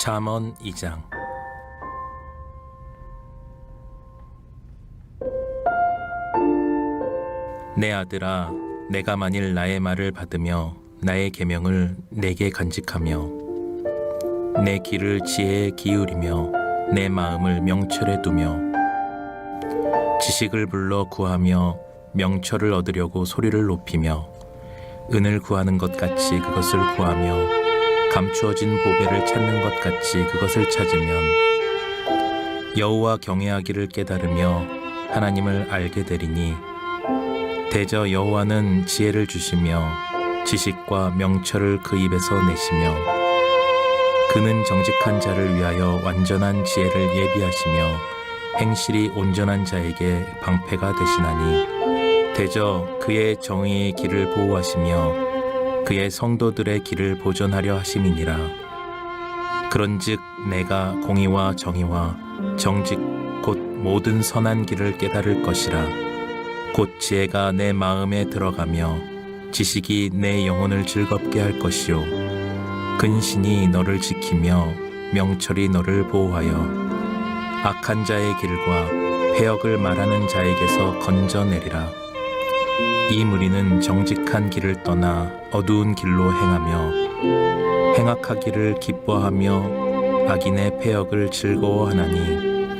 잠언 2장. 내 아들아, 내가 만일 나의 말을 받으며 나의 계명을 내게 간직하며 내 귀를 지혜에 기울이며 내 마음을 명철에 두며 지식을 불러 구하며 명철을 얻으려고 소리를 높이며 은을 구하는 것 같이 그것을 구하며 감추어진 보배를 찾는 것 같이 그것을 찾으면 여호와 경외하기를 깨달으며 하나님을 알게 되리니 대저 여호와는 지혜를 주시며 지식과 명철을 그 입에서 내시며 그는 정직한 자를 위하여 완전한 지혜를 예비하시며 행실이 온전한 자에게 방패가 되시나니 대저 그의 정의의 길을 보호하시며 그의 성도들의 길을 보존하려 하심이니라. 그런즉 내가 공의와 정의와 정직 곧 모든 선한 길을 깨달을 것이라. 곧 지혜가 내 마음에 들어가며 지식이 내 영혼을 즐겁게 할 것이요 근신이 너를 지키며 명철이 너를 보호하여 악한 자의 길과 패역을 말하는 자에게서 건져내리라. 이 무리는 정직한 길을 떠나 어두운 길로 행하며 행악하기를 기뻐하며 악인의 패역을 즐거워하나니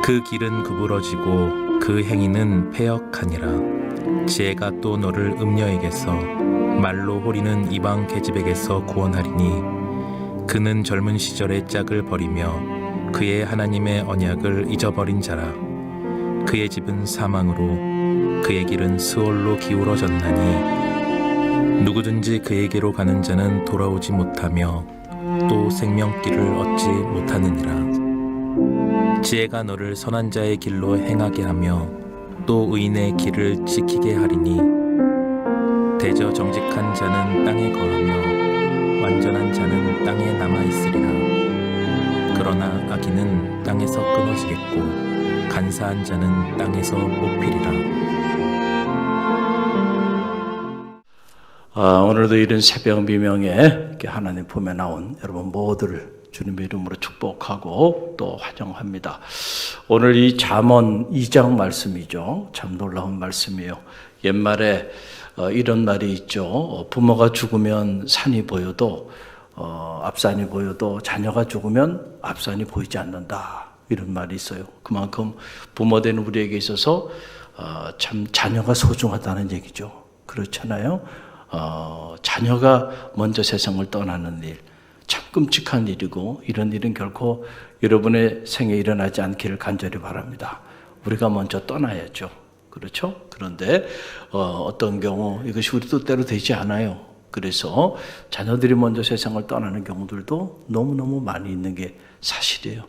그 길은 구부러지고 그 행위는 패역하니라. 지혜가 또 너를 음녀에게서 말로 호리는 이방 계집에게서 구원하리니 그는 젊은 시절의 짝을 버리며 그의 하나님의 언약을 잊어버린 자라. 그의 집은 사망으로 그의 길은 스올로 기울어졌나니 누구든지 그에게로 가는 자는 돌아오지 못하며 또 생명길을 얻지 못하느니라. 지혜가 너를 선한 자의 길로 행하게 하며 또 의인의 길을 지키게 하리니 대저 정직한 자는 땅에 거하며 완전한 자는 땅에 남아있으리라. 그러나 악인은 땅에서 끊어지겠고 간사한 자는 땅에서 뽑히리라. 오늘도 이른 새벽 미명에 이렇게 하나님 품에 나온 여러분 모두를 주님의 이름으로 축복하고 또 환영합니다. 오늘 이 잠언 2장 말씀이죠. 참 놀라운 말씀이에요. 옛말에 이런 말이 있죠. 부모가 죽으면 산이 보여도 앞산이 보여도 자녀가 죽으면 앞산이 보이지 않는다. 이런 말이 있어요. 그만큼 부모된 우리에게 있어서 참 자녀가 소중하다는 얘기죠. 그렇잖아요. 자녀가 먼저 세상을 떠나는 일, 참 끔찍한 일이고 이런 일은 결코 여러분의 생에 일어나지 않기를 간절히 바랍니다. 우리가 먼저 떠나야죠. 그렇죠? 그런데 어떤 경우 이것이 우리 뜻대로 되지 않아요. 그래서 자녀들이 먼저 세상을 떠나는 경우들도 너무너무 많이 있는 게 사실이에요.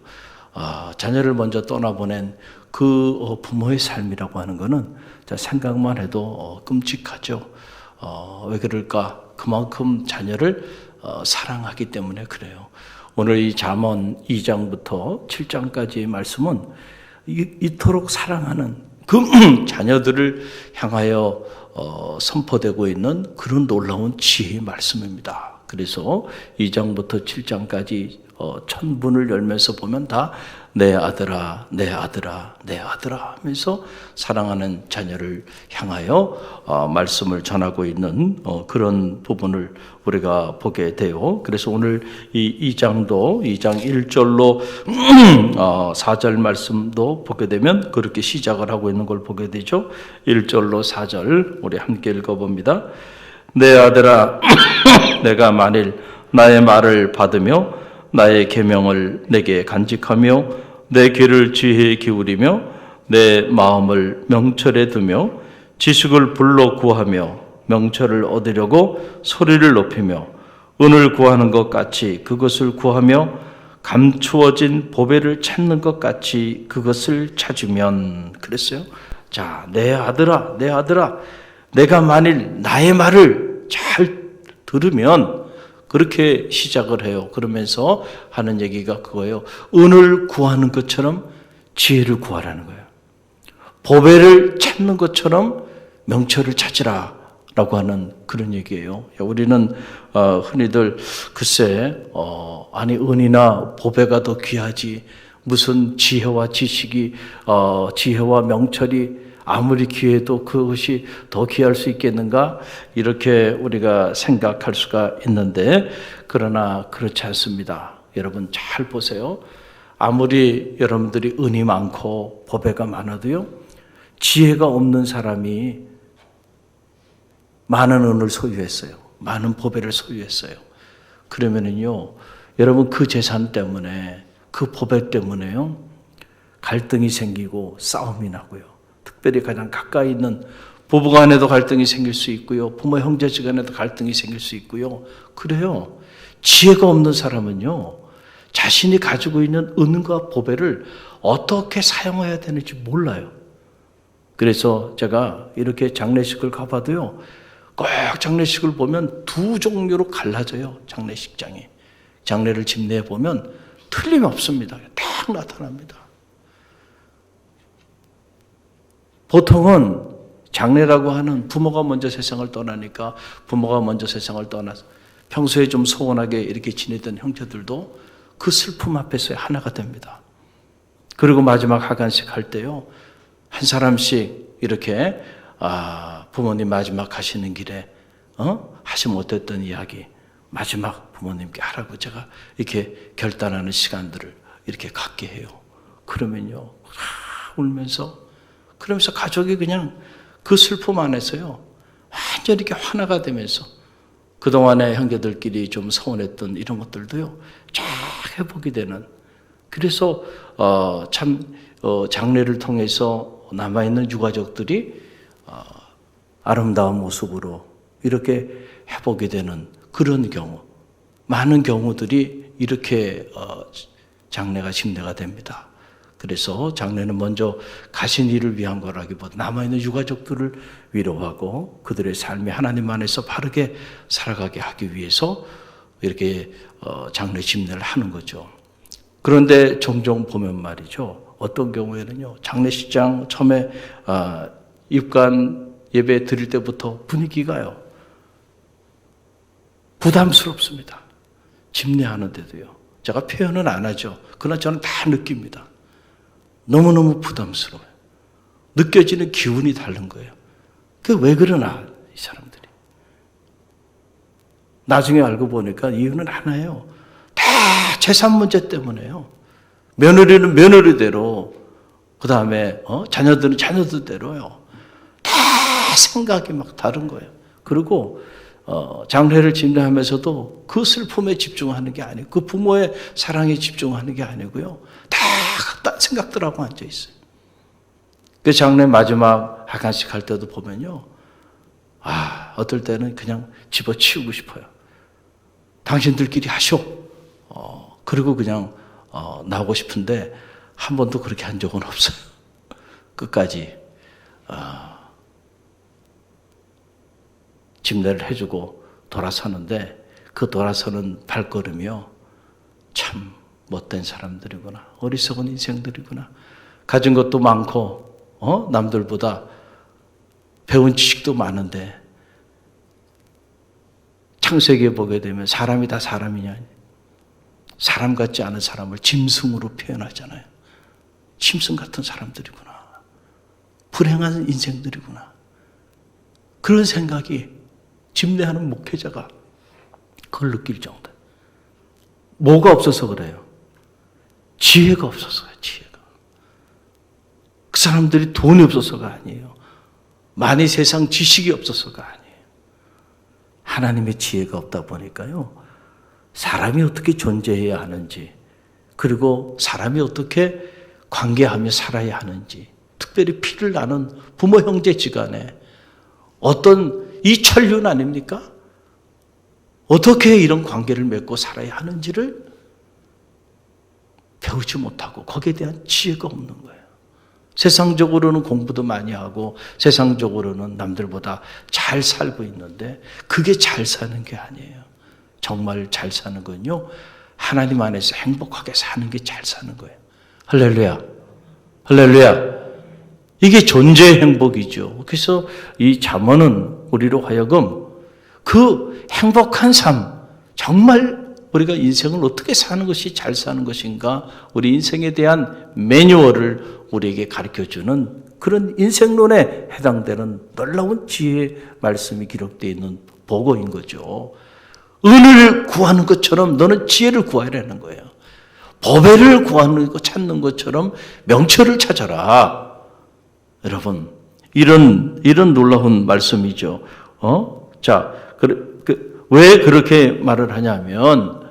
자녀를 먼저 떠나보낸 그 부모의 삶이라고 하는 거는 생각만 해도 끔찍하죠. 왜 그럴까? 그만큼 자녀를 사랑하기 때문에 그래요. 오늘 이 잠언 2장부터 7장까지의 말씀은 이토록 사랑하는 그 자녀들을 향하여 선포되고 있는 그런 놀라운 지혜의 말씀입니다. 그래서 2장부터 7장까지 천문을 열면서 보면 다 내 아들아, 내 아들아, 내 아들아 하면서 사랑하는 자녀를 향하여 말씀을 전하고 있는 그런 부분을 우리가 보게 돼요. 그래서 오늘 이 2장도 2장 1절로 4절 말씀도 보게 되면 그렇게 시작을 하고 있는 걸 보게 되죠. 1절로 4절 우리 함께 읽어봅니다. 내 아들아, 내가 만일 나의 말을 받으며 나의 계명을 내게 간직하며 내 귀를 지혜에 기울이며 내 마음을 명철에 두며 지식을 불러 구하며 명철을 얻으려고 소리를 높이며 은을 구하는 것 같이 그것을 구하며 감추어진 보배를 찾는 것 같이 그것을 찾으면 그랬어요. 자, 내 아들아, 내 아들아, 내가 만일 나의 말을 잘 들으면 그렇게 시작을 해요. 그러면서 하는 얘기가 그거예요. 은을 구하는 것처럼 지혜를 구하라는 거예요. 보배를 찾는 것처럼 명철을 찾으라 라고 하는 그런 얘기예요. 우리는 흔히들 글쎄 아니 은이나 보배가 더 귀하지 무슨 지혜와 지식이 지혜와 명철이 아무리 귀해도 그것이 더 귀할 수 있겠는가 이렇게 우리가 생각할 수가 있는데 그러나 그렇지 않습니다. 여러분 잘 보세요. 아무리 여러분들이 은이 많고 보배가 많아도요 지혜가 없는 사람이 많은 은을 소유했어요. 많은 보배를 소유했어요. 그러면은요, 여러분 그 재산 때문에, 그 보배 때문에요, 갈등이 생기고 싸움이 나고요. 특별히 가장 가까이 있는 부부 간에도 갈등이 생길 수 있고요. 부모 형제지 간에도 갈등이 생길 수 있고요. 그래요. 지혜가 없는 사람은요, 자신이 가지고 있는 은과 보배를 어떻게 사용해야 되는지 몰라요. 그래서 제가 이렇게 장례식을 가봐도요, 꼭 장례식을 보면 두 종류로 갈라져요. 장례식장이. 장례를 집내에 보면 틀림없습니다. 딱 나타납니다. 보통은 장례라고 하는 부모가 먼저 세상을 떠나니까 부모가 먼저 세상을 떠나서 평소에 좀 소원하게 이렇게 지내던 형제들도 그 슬픔 앞에서 하나가 됩니다. 그리고 마지막 하간식 할 때요. 한 사람씩 이렇게 부모님 마지막 가시는 길에 하지 못했던 이야기 마지막 부모님께 하라고 제가 이렇게 결단하는 시간들을 이렇게 갖게 해요. 그러면요 울면서 그러면서 가족이 그냥 그 슬픔 안에서요 완전히 이렇게 하나가 되면서 그동안에 형제들끼리 좀 서운했던 이런 것들도요 쫙 회복이 되는 그래서 장례를 통해서 남아있는 유가족들이 아름다운 모습으로 이렇게 회복이 되는 그런 경우 많은 경우들이 이렇게 장례가 집례가 됩니다. 그래서 장례는 먼저 가신 이를 위한 거라기보다 남아있는 유가족들을 위로하고 그들의 삶이 하나님 안에서 바르게 살아가게 하기 위해서 이렇게 장례 집례를 하는 거죠. 그런데 종종 보면 말이죠. 어떤 경우에는요. 장례식장 처음에 입관 예배 드릴 때부터 분위기가요. 부담스럽습니다. 집례하는데도요. 제가 표현은 안 하죠. 그러나 저는 다 느낍니다. 너무너무 부담스러워요. 느껴지는 기운이 다른 거예요. 그게 왜 그러나 이 사람들이. 나중에 알고 보니까 이유는 하나예요. 다 재산 문제 때문에요. 며느리는 며느리대로 그 다음에 자녀들은 자녀들대로요. 다 생각이 막 다른 거예요. 그리고 장례를 집례하면서도 그 슬픔에 집중하는 게 아니고 그 부모의 사랑에 집중하는 게 아니고요. 다 딴 생각들하고 앉아 있어요. 그 장례 마지막 하간식 할 때도 보면요. 어떨 때는 그냥 집어치우고 싶어요. 당신들끼리 하쇼. 그리고 그냥 나오고 싶은데 한 번도 그렇게 한 적은 없어요. 끝까지 집례를 해주고 돌아서는데 그 돌아서는 발걸음이요. 참 못된 사람들이구나. 어리석은 인생들이구나. 가진 것도 많고 남들보다 배운 지식도 많은데 창세기에 보게 되면 사람이 다 사람이냐. 사람 같지 않은 사람을 짐승으로 표현하잖아요. 짐승 같은 사람들이구나. 불행한 인생들이구나. 그런 생각이 집례하는 목회자가 그걸 느낄 정도. 뭐가 없어서 그래요? 지혜가 없어서요. 지혜가. 그 사람들이 돈이 없어서가 아니에요. 많이 세상 지식이 없어서가 아니에요. 하나님의 지혜가 없다 보니까요. 사람이 어떻게 존재해야 하는지 그리고 사람이 어떻게 관계하며 살아야 하는지 특별히 피를 나눈 부모 형제지간에 어떤 이 천륜 아닙니까? 어떻게 이런 관계를 맺고 살아야 하는지를 배우지 못하고 거기에 대한 지혜가 없는 거예요. 세상적으로는 공부도 많이 하고 세상적으로는 남들보다 잘 살고 있는데 그게 잘 사는 게 아니에요. 정말 잘 사는 건요. 하나님 안에서 행복하게 사는 게 잘 사는 거예요. 할렐루야. 할렐루야. 이게 존재의 행복이죠. 그래서 이 잠언은 우리로 하여금 그 행복한 삶, 정말 우리가 인생을 어떻게 사는 것이 잘 사는 것인가, 우리 인생에 대한 매뉴얼을 우리에게 가르쳐주는 그런 인생론에 해당되는 놀라운 지혜의 말씀이 기록되어 있는 보고인 거죠. 은을 구하는 것처럼 너는 지혜를 구하라는 거예요. 보배를 구하는 것, 찾는 것처럼 명철을 찾아라. 여러분, 이런 놀라운 말씀이죠. 자, 왜 그렇게 말을 하냐면,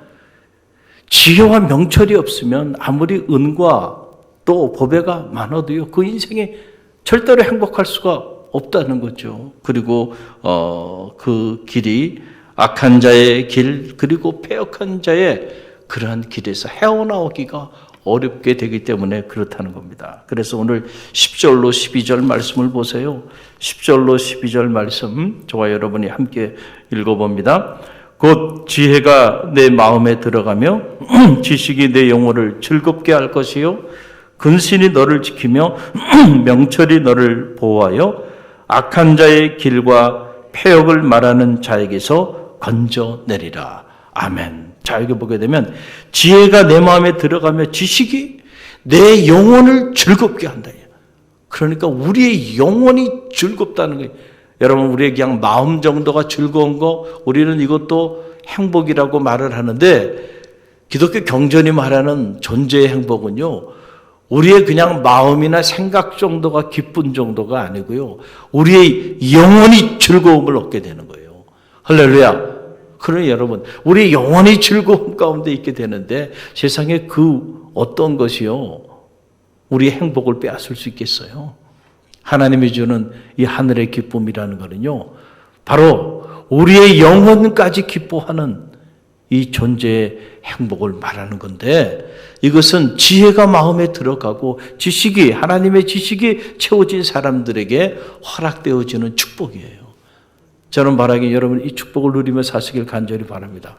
지혜와 명철이 없으면 아무리 은과 또 보배가 많아도요, 그 인생에 절대로 행복할 수가 없다는 거죠. 그리고 그 길이 악한 자의 길, 그리고 패역한 자의 그러한 길에서 헤어나오기가 어렵게 되기 때문에 그렇다는 겁니다. 그래서 오늘 10절로 12절 말씀을 보세요. 10절로 12절 말씀 저와 여러분이 함께 읽어봅니다. 곧 지혜가 내 마음에 들어가며 지식이 내 영혼을 즐겁게 할 것이요 근신이 너를 지키며 명철이 너를 보호하여 악한 자의 길과 패역을 말하는 자에게서 건져내리라. 아멘. 자, 여기 보게 되면 지혜가 내 마음에 들어가며 지식이 내 영혼을 즐겁게 한다. 그러니까 우리의 영혼이 즐겁다는 거예요. 여러분, 우리의 그냥 마음 정도가 즐거운 거, 우리는 이것도 행복이라고 말을 하는데, 기독교 경전이 말하는 존재의 행복은요, 우리의 그냥 마음이나 생각 정도가 기쁜 정도가 아니고요, 우리의 영혼이 즐거움을 얻게 되는 거예요. 할렐루야. 그러니 여러분, 우리 영혼이 즐거움 가운데 있게 되는데 세상에 그 어떤 것이요 우리의 행복을 빼앗을 수 있겠어요? 하나님이 주는 이 하늘의 기쁨이라는 것은요, 바로 우리의 영혼까지 기뻐하는 이 존재의 행복을 말하는 건데, 이것은 지혜가 마음에 들어가고 지식이, 하나님의 지식이 채워진 사람들에게 허락되어지는 축복이에요. 저는 바라기 여러분 이 축복을 누리며 사시길 간절히 바랍니다.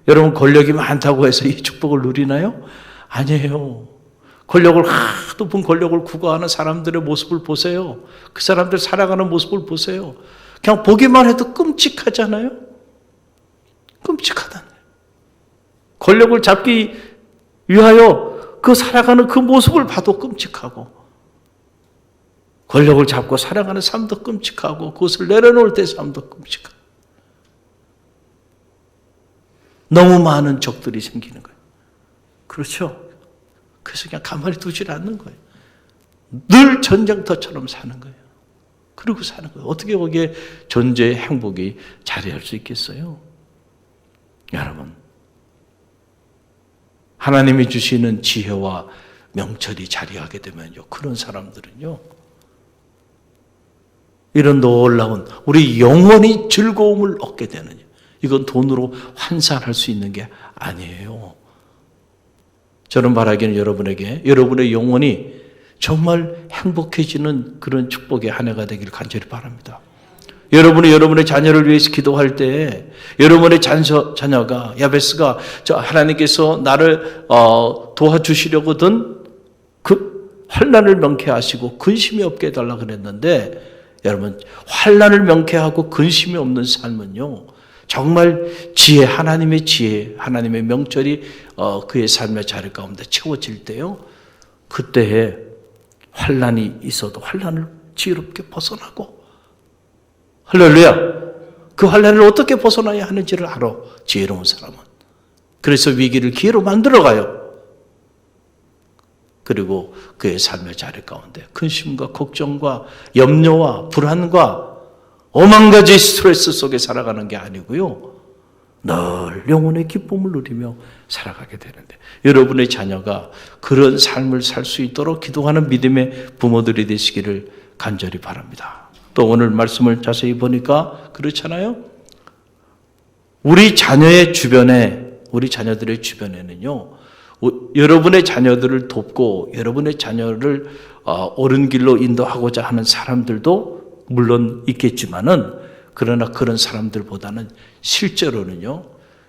여러분, 권력이 많다고 해서 이 축복을 누리나요? 아니에요. 높은 권력을 구가하는 사람들의 모습을 보세요. 그 사람들 살아가는 모습을 보세요. 그냥 보기만 해도 끔찍하잖아요. 끔찍하다는 거예요. 권력을 잡기 위하여 그 살아가는 그 모습을 봐도 끔찍하고, 권력을 잡고 살아가는 삶도 끔찍하고, 그것을 내려놓을 때 삶도 끔찍하고, 너무 많은 적들이 생기는 거예요. 그렇죠? 그래서 그냥 가만히 두질 않는 거예요. 늘 전쟁터처럼 사는 거예요. 그러고 사는 거예요. 어떻게 거기에 존재의 행복이 자리할 수 있겠어요? 여러분, 하나님이 주시는 지혜와 명철이 자리하게 되면요, 그런 사람들은요, 이런 놀라운 우리 영혼이 즐거움을 얻게 되는, 이건 돈으로 환산할 수 있는 게 아니에요. 저는 바라기는 여러분에게 여러분의 영혼이 정말 행복해지는 그런 축복의 한 해가 되길 간절히 바랍니다. 여러분이 여러분의 자녀를 위해서 기도할 때 여러분의 자녀가, 야베스가 하나님께서 나를 도와주시려고 든 그 환난을 명쾌하시고 근심이 없게 해달라 그랬는데, 여러분, 환난을 명쾌하고 근심이 없는 삶은요, 정말 지혜, 하나님의 지혜, 하나님의 명철이 그의 삶의 자리 가운데 채워질 때요, 그때에 환난이 있어도 환난을 지혜롭게 벗어나고, 할렐루야, 그 환난을 어떻게 벗어나야 하는지를 알아, 지혜로운 사람은. 그래서 위기를 기회로 만들어가요. 그리고 그의 삶의 자리 가운데 근심과 걱정과 염려와 불안과 오만 가지 스트레스 속에 살아가는 게 아니고요, 늘 영혼의 기쁨을 누리며 살아가게 되는데, 여러분의 자녀가 그런 삶을 살 수 있도록 기도하는 믿음의 부모들이 되시기를 간절히 바랍니다. 또 오늘 말씀을 자세히 보니까 그렇잖아요. 우리 자녀의 주변에, 우리 자녀들의 주변에는요, 여러분의 자녀들을 돕고 여러분의 자녀를 옳은 길로 인도하고자 하는 사람들도 물론 있겠지만은, 그러나 그런 사람들보다는 실제로는요,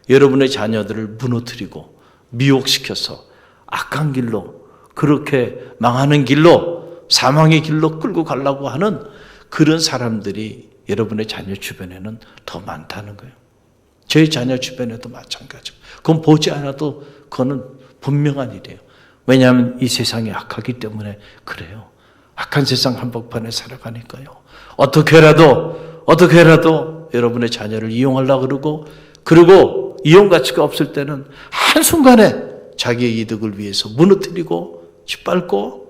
여러분의 자녀들을 무너뜨리고 미혹시켜서 악한 길로, 그렇게 망하는 길로, 사망의 길로 끌고 가려고 하는 그런 사람들이 여러분의 자녀 주변에는 더 많다는 거예요. 저희 자녀 주변에도 마찬가지고. 그건 보지 않아도 그거는 분명한 일이에요. 왜냐하면 이 세상이 악하기 때문에 그래요. 악한 세상 한복판에 살아가니까요. 어떻게라도 여러분의 자녀를 이용하려고 그리고 이용 가치가 없을 때는 한순간에 자기의 이득을 위해서 무너뜨리고 짓밟고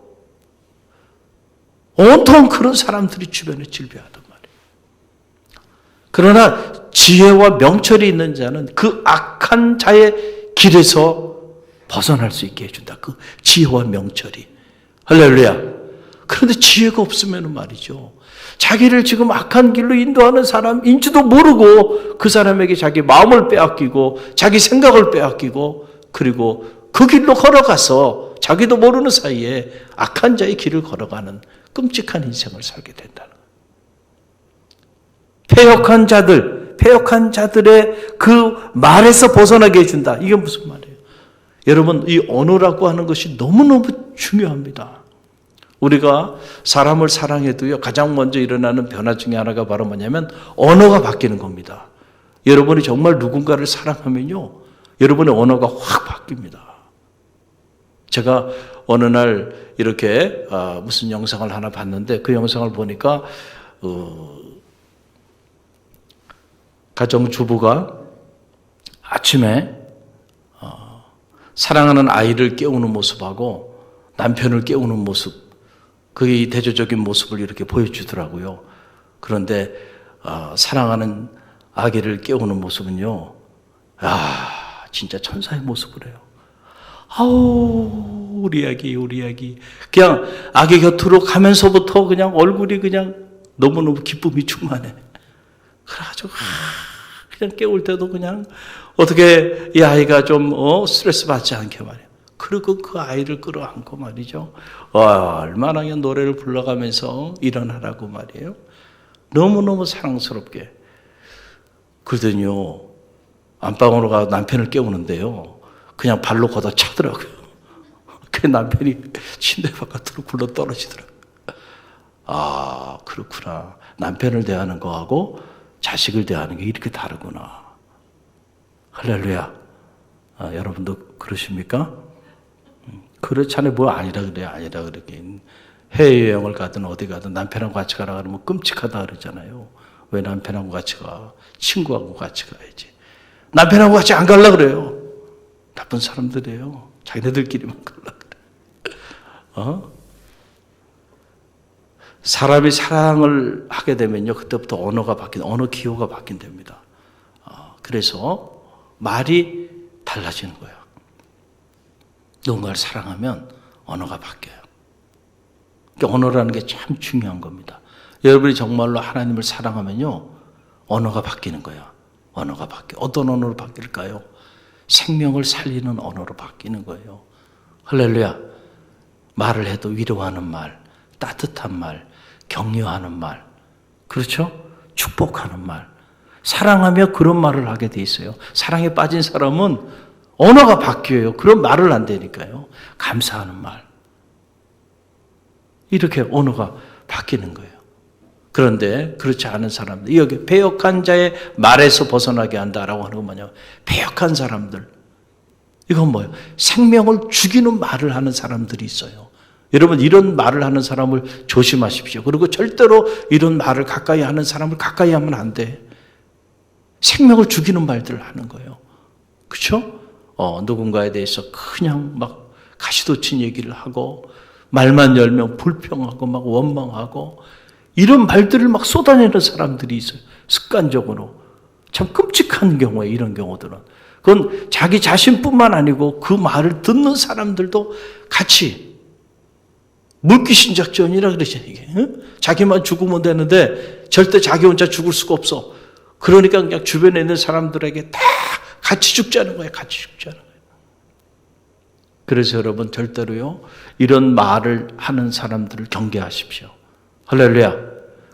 온통 그런 사람들이 주변에 질비하단 말이에요. 그러나 지혜와 명철이 있는 자는 그 악한 자의 길에서 벗어날 수 있게 해준다. 그 지혜와 명철이. 할렐루야. 그런데 지혜가 없으면 말이죠. 자기를 지금 악한 길로 인도하는 사람인지도 모르고 그 사람에게 자기 마음을 빼앗기고 자기 생각을 빼앗기고 그리고 그 길로 걸어가서 자기도 모르는 사이에 악한 자의 길을 걸어가는 끔찍한 인생을 살게 된다는 거예요. 패역한 자들의 그 말에서 벗어나게 해준다. 이게 무슨 말이에요? 여러분, 이 언어라고 하는 것이 너무너무 중요합니다. 우리가 사람을 사랑해도요, 가장 먼저 일어나는 변화 중에 하나가 바로 뭐냐면 언어가 바뀌는 겁니다. 여러분이 정말 누군가를 사랑하면요, 여러분의 언어가 확 바뀝니다. 제가 어느 날 이렇게 무슨 영상을 하나 봤는데 그 영상을 보니까 가정주부가 아침에 사랑하는 아이를 깨우는 모습하고 남편을 깨우는 모습, 그게 대조적인 모습을 이렇게 보여주더라고요. 그런데 사랑하는 아기를 깨우는 모습은요, 진짜 천사의 모습을 해요. 아우, 우리 아기. 그냥 아기 곁으로 가면서부터 그냥 얼굴이 그냥 너무너무 기쁨이 충만해. 그래가지고 그냥 깨울 때도 그냥 어떻게 이 아이가 좀 스트레스 받지 않게 말이에요. 그리고 그 아이를 끌어안고 말이죠. 얼마나 그냥 노래를 불러가면서 일어나라고 말이에요. 너무너무 사랑스럽게. 그러더니요, 안방으로 가 남편을 깨우는데요, 그냥 발로 걷어 차더라고요. 그 남편이 침대 바깥으로 굴러 떨어지더라고요. 그렇구나. 남편을 대하는 거하고 자식을 대하는 게 이렇게 다르구나. 할렐루야. 여러분도 그러십니까? 그렇잖아요. 뭐 아니라 그러긴. 해외여행을 가든 어디 가든 남편하고 같이 가라 그러면 끔찍하다 그러잖아요. 왜 남편하고 같이 가? 친구하고 같이 가야지. 남편하고 같이 안 가려고 그래요. 나쁜 사람들이에요. 자기네들끼리만 가려고 그래. 사람이 사랑을 하게 되면요, 그때부터 언어 기호가 바뀐답니다. 그래서 말이 달라지는 거예요. 누군가를 사랑하면 언어가 바뀌어요. 그러니까 언어라는 게 참 중요한 겁니다. 여러분이 정말로 하나님을 사랑하면요, 언어가 바뀌는 거예요. 언어가 바뀌어요. 어떤 언어로 바뀔까요? 생명을 살리는 언어로 바뀌는 거예요. 할렐루야. 말을 해도 위로하는 말, 따뜻한 말, 격려하는 말, 그렇죠? 축복하는 말. 사랑하며 그런 말을 하게 돼 있어요. 사랑에 빠진 사람은 언어가 바뀌어요. 그런 말을 안 되니까요. 감사하는 말. 이렇게 언어가 바뀌는 거예요. 그런데 그렇지 않은 사람들, 여기 패역한 자의 말에서 벗어나게 한다라고 하는 건 뭐냐면, 패역한 사람들, 이건 뭐예요? 생명을 죽이는 말을 하는 사람들이 있어요. 여러분, 이런 말을 하는 사람을 조심하십시오. 그리고 절대로 이런 말을 가까이 하는 사람을 가까이 하면 안 돼. 생명을 죽이는 말들을 하는 거예요. 그렇죠? 누군가에 대해서 그냥 막 가시돋친 얘기를 하고, 말만 열면 불평하고 막 원망하고, 이런 말들을 막 쏟아내는 사람들이 있어요. 습관적으로. 참 끔찍한 경우에 이런 경우들은. 그건 자기 자신뿐만 아니고 그 말을 듣는 사람들도 같이 물귀신 작전이라 그러죠, 이게. 자기만 죽으면 되는데 절대 자기 혼자 죽을 수가 없어. 그러니까 그냥 주변에 있는 사람들에게 다 같이 죽자는 거예요. 같이 죽자는 거예요. 그래서 여러분, 절대로요, 이런 말을 하는 사람들을 경계하십시오. 할렐루야.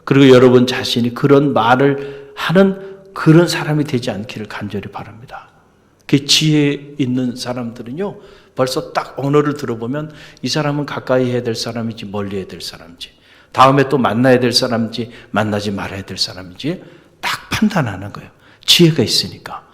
그리고 여러분 자신이 그런 말을 하는 그런 사람이 되지 않기를 간절히 바랍니다. 그 지혜 있는 사람들은요, 벌써 딱 언어를 들어보면 이 사람은 가까이 해야 될 사람인지 멀리 해야 될 사람인지 다음에 또 만나야 될 사람인지 만나지 말아야 될 사람인지 딱 판단하는 거예요. 지혜가 있으니까.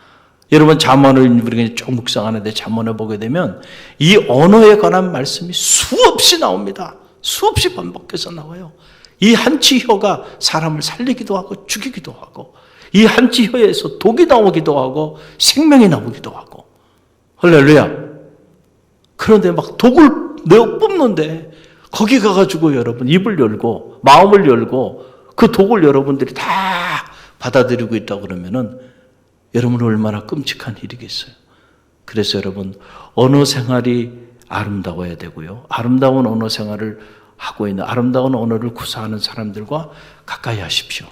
여러분 잠언을 우리가 쭉 묵상하는데 잠언을 보게 되면 이 언어에 관한 말씀이 수없이 나옵니다. 수없이 반복해서 나와요. 이 한치 혀가 사람을 살리기도 하고 죽이기도 하고 이 한치 혀에서 독이 나오기도 하고 생명이 나오기도 하고 할렐루야. 그런데 막 독을 내어 뿜는데 거기 가가지고 여러분 입을 열고 마음을 열고 그 독을 여러분들이 다 받아들이고 있다고 그러면은 여러분 얼마나 끔찍한 일이겠어요. 그래서 여러분 언어 생활이 아름다워야 되고요. 아름다운 언어 생활을 하고 있는 아름다운 언어를 구사하는 사람들과 가까이 하십시오.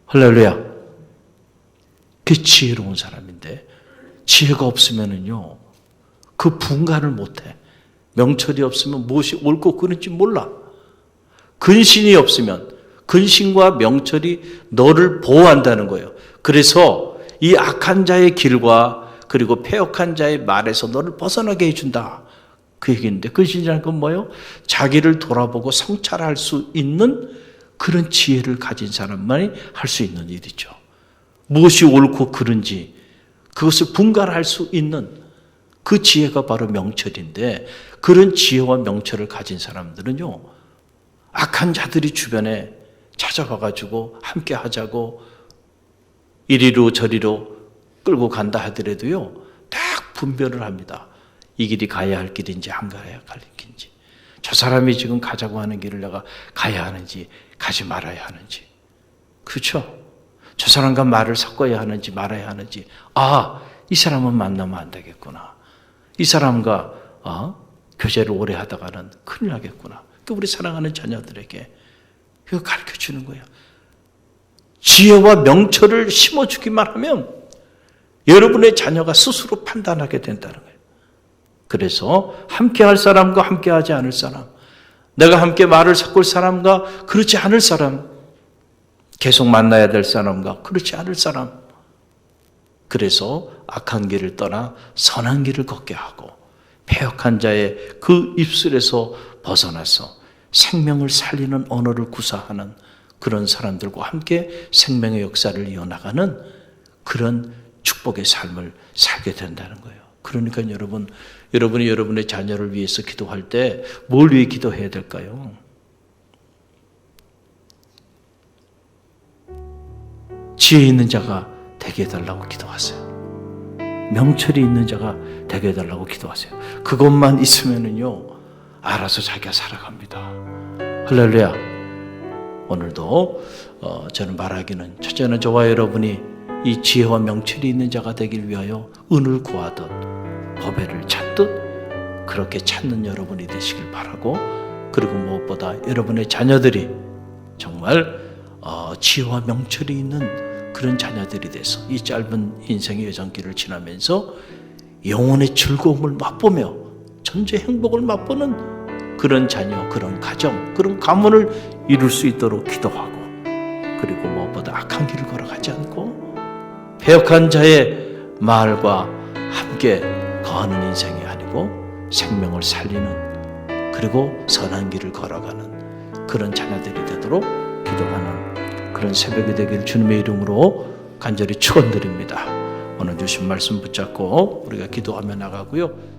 할렐루야. 그게 지혜로운 사람인데 지혜가 없으면은요 그 분간을 못해. 명철이 없으면 무엇이 옳고 그른지 몰라. 근신이 없으면 근신과 명철이 너를 보호한다는 거예요. 그래서 이 악한 자의 길과 그리고 패역한 자의 말에서 너를 벗어나게 해준다. 그 얘기인데 근신이라는 건 뭐예요? 자기를 돌아보고 성찰할 수 있는 그런 지혜를 가진 사람만이 할 수 있는 일이죠. 무엇이 옳고 그른지 그것을 분간할 수 있는 그 지혜가 바로 명철인데 그런 지혜와 명철을 가진 사람들은요 악한 자들이 주변에 찾아와가지고 함께 하자고 이리로 저리로 끌고 간다 하더라도요 딱 분별을 합니다. 이 길이 가야 할 길인지 안 가야 할 길인지 저 사람이 지금 가자고 하는 길을 내가 가야 하는지 가지 말아야 하는지 그렇죠? 저 사람과 말을 섞어야 하는지 말아야 하는지 이 사람은 만나면 안 되겠구나. 이 사람과 교제를 오래 하다가는 큰일 나겠구나. 우리 사랑하는 자녀들에게 그거 가르쳐주는 거예요. 지혜와 명철을 심어주기만 하면 여러분의 자녀가 스스로 판단하게 된다는 거예요. 그래서 함께할 사람과 함께하지 않을 사람, 내가 함께 말을 섞을 사람과 그렇지 않을 사람, 계속 만나야 될 사람과 그렇지 않을 사람, 그래서 악한 길을 떠나 선한 길을 걷게 하고 패역한 자의 그 입술에서 벗어나서 생명을 살리는 언어를 구사하는 그런 사람들과 함께 생명의 역사를 이어나가는 그런 축복의 삶을 살게 된다는 거예요. 그러니까 여러분이 여러분의 자녀를 위해서 기도할 때 뭘 위해 기도해야 될까요? 지혜 있는 자가 되게 해달라고 기도하세요. 명철이 있는 자가 되게 해달라고 기도하세요. 그것만 있으면은요 알아서 자기가 살아갑니다. 할렐루야. 오늘도 저는 말하기는 첫째는 저와 여러분이 이 지혜와 명철이 있는 자가 되길 위하여 은을 구하듯 법회를 찾듯 그렇게 찾는 여러분이 되시길 바라고, 그리고 무엇보다 여러분의 자녀들이 정말 지혜와 명철이 있는 그런 자녀들이 돼서 이 짧은 인생의 여정길을 지나면서 영혼의 즐거움을 맛보며 전체 행복을 맛보는 그런 자녀, 그런 가정, 그런 가문을 이룰 수 있도록 기도하고, 그리고 무엇보다 악한 길을 걸어가지 않고 패역한 자의 말과 함께 거하는 인생이 아니고 생명을 살리는, 그리고 선한 길을 걸어가는 그런 자녀들이 되도록 기도하는 그런 새벽이 되길 주님의 이름으로 간절히 축원드립니다. 오늘 주신 말씀 붙잡고 우리가 기도하며 나가고요.